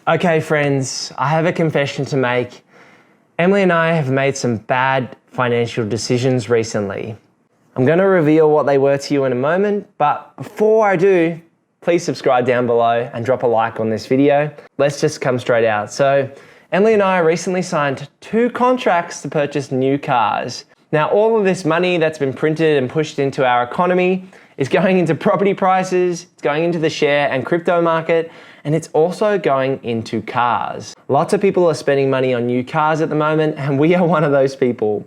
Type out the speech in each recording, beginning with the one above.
Okay friends, I have a confession to make. Emily and I have made some bad financial decisions recently. I'm going to reveal what they were to you in a moment, but before I do, please subscribe down below and drop a like on this video. Let's just come straight out. So Emily and I recently signed 2 contracts to purchase new cars. Now all of this money that's been printed and pushed into our economy is going into property prices, it's going into the share and crypto market, and it's also going into cars. Lots of people are spending money on new cars at the moment, and we are one of those people.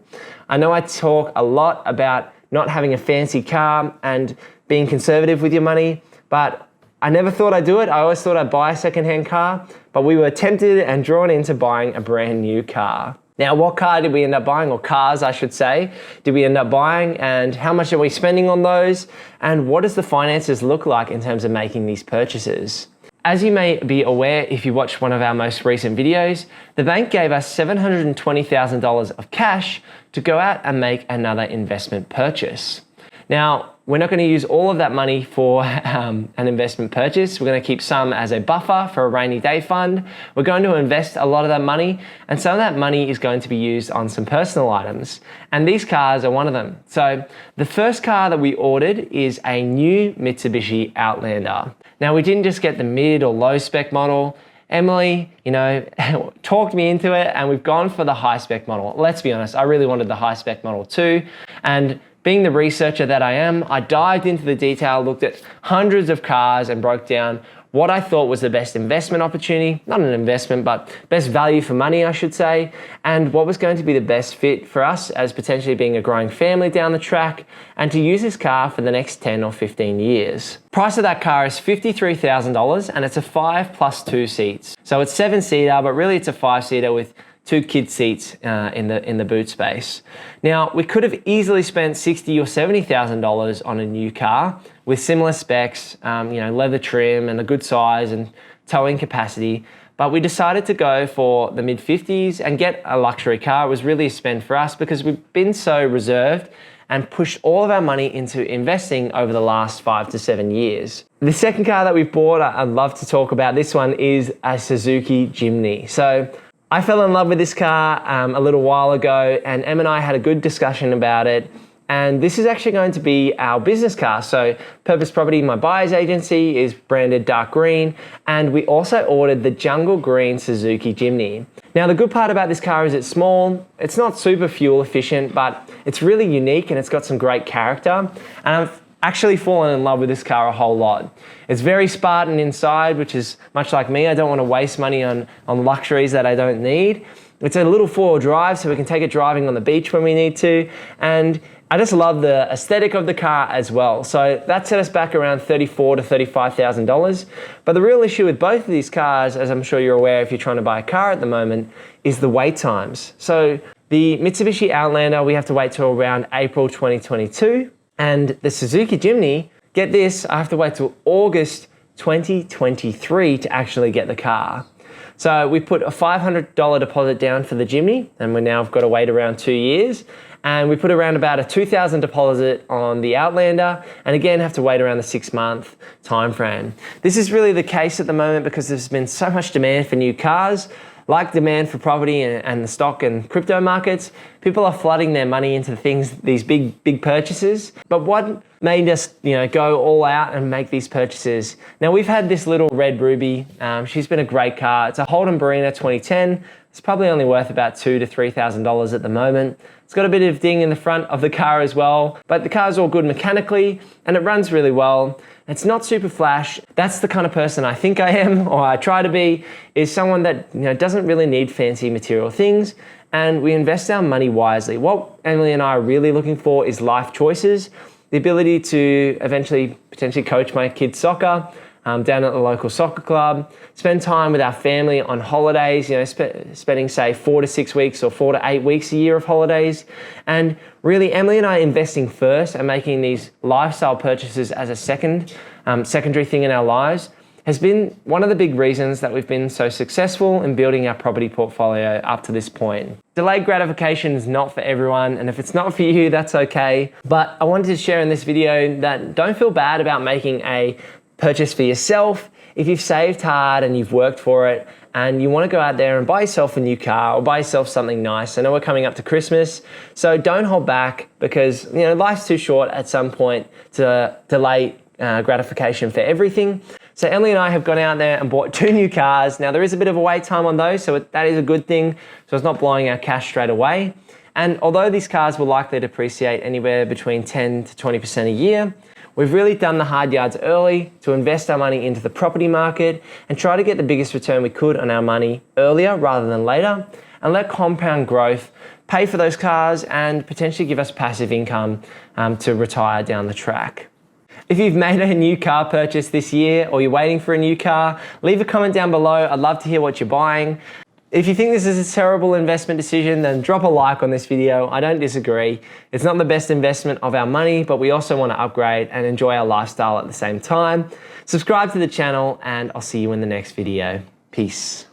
I know I talk a lot about not having a fancy car and being conservative with your money, but I never thought I'd do it. I always thought I'd buy a secondhand car, but we were tempted and drawn into buying a brand new car. Now, what car did we end up buying, or cars I should say, did we end up buying, and how much are we spending on those, and what does the finances look like in terms of making these purchases? As you may be aware if you watched one of our most recent videos, the bank gave us $720,000 of cash to go out and make another investment purchase. Now, we're not going to use all of that money for an investment purchase. We're going to keep some as a buffer for a rainy day fund. We're going to invest a lot of that money, and some of that money is going to be used on some personal items. And these cars are one of them. So the first car that we ordered is a new Mitsubishi Outlander. Now, we didn't just get the mid or low spec model. Emily, talked me into it, and we've gone for the high spec model. Let's be honest, I really wanted the high spec model too. And being the researcher that I am, I dived into the detail, looked at hundreds of cars and broke down what I thought was the best investment opportunity, not an investment, but best value for money, I should say, and what was going to be the best fit for us as potentially being a growing family down the track and to use this car for the next 10 or 15 years. Price of that car is $53,000 and it's a 5+2 seats. So it's 7-seater, but really it's a 5-seater with 2 kid seats in the boot space. Now, we could have easily spent $60,000 or $70,000 on a new car with similar specs, leather trim and a good size and towing capacity, but we decided to go for the mid-50s and get a luxury car. It was really a spend for us because we've been so reserved and pushed all of our money into investing over the last 5 to 7 years. The second car that we've bought, I'd love to talk about this one, is a Suzuki Jimny. So I fell in love with this car a little while ago, and Em and I had a good discussion about it. And this is actually going to be our business car. So Purpose Property, my buyer's agency, is branded dark green. And we also ordered the jungle green Suzuki Jimny. Now, the good part about this car is it's small. It's not super fuel efficient, but it's really unique and it's got some great character. And I've actually fallen in love with this car a whole lot. It's very Spartan inside, which is much like me. I don't want to waste money on luxuries that I don't need. It's a little 4-wheel drive, so we can take it driving on the beach when we need to. And I just love the aesthetic of the car as well. So that set us back around $34,000 to $35,000. But the real issue with both of these cars, as I'm sure you're aware if you're trying to buy a car at the moment, is the wait times. So the Mitsubishi Outlander, we have to wait till around April 2022. And the Suzuki Jimny, get this, I have to wait till August 2023 to actually get the car. So we put a $500 deposit down for the Jimny, and we now have got to wait around 2 years. And we put around about a $2,000 deposit on the Outlander, and again have to wait around the 6-month time frame. This is really the case at the moment because there's been so much demand for new cars. Like demand for property and the stock and crypto markets, people are flooding their money into these big purchases. But what made us go all out and make these purchases? Now, we've had this little red Ruby. She's been a great car. It's a Holden Barina 2010. It's probably only worth about $2,000 to $3,000 at the moment. It's got a bit of ding in the front of the car as well, but the car's all good mechanically and it runs really well. It's not super flash. That's the kind of person I think I am, or I try to be, is someone that doesn't really need fancy material things, and we invest our money wisely. What Emily and I are really looking for is life choices, the ability to eventually potentially coach my kids' soccer, down at the local soccer club, spend time with our family on holidays, spending say 4 to 6 weeks or 4 to 8 weeks a year of holidays. And really Emily and I investing first and making these lifestyle purchases as a secondary thing in our lives has been one of the big reasons that we've been so successful in building our property portfolio up to this point. Delayed gratification is not for everyone, and if it's not for you, that's okay. But I wanted to share in this video that don't feel bad about making a purchase for yourself if you've saved hard and you've worked for it and you want to go out there and buy yourself a new car or buy yourself something nice. I know we're coming up to Christmas, so don't hold back, because life's too short at some point to delay gratification for everything. So Emily and I have gone out there and bought 2 new cars. Now there is a bit of a wait time on those, so that is a good thing. So it's not blowing our cash straight away. And although these cars will likely depreciate anywhere between 10 to 20% a year, we've really done the hard yards early to invest our money into the property market and try to get the biggest return we could on our money earlier rather than later, and let compound growth pay for those cars and potentially give us passive income to retire down the track. If you've made a new car purchase this year or you're waiting for a new car, leave a comment down below. I'd love to hear what you're buying. If you think this is a terrible investment decision, then drop a like on this video. I don't disagree. It's not the best investment of our money, but we also want to upgrade and enjoy our lifestyle at the same time. Subscribe to the channel, and I'll see you in the next video. Peace.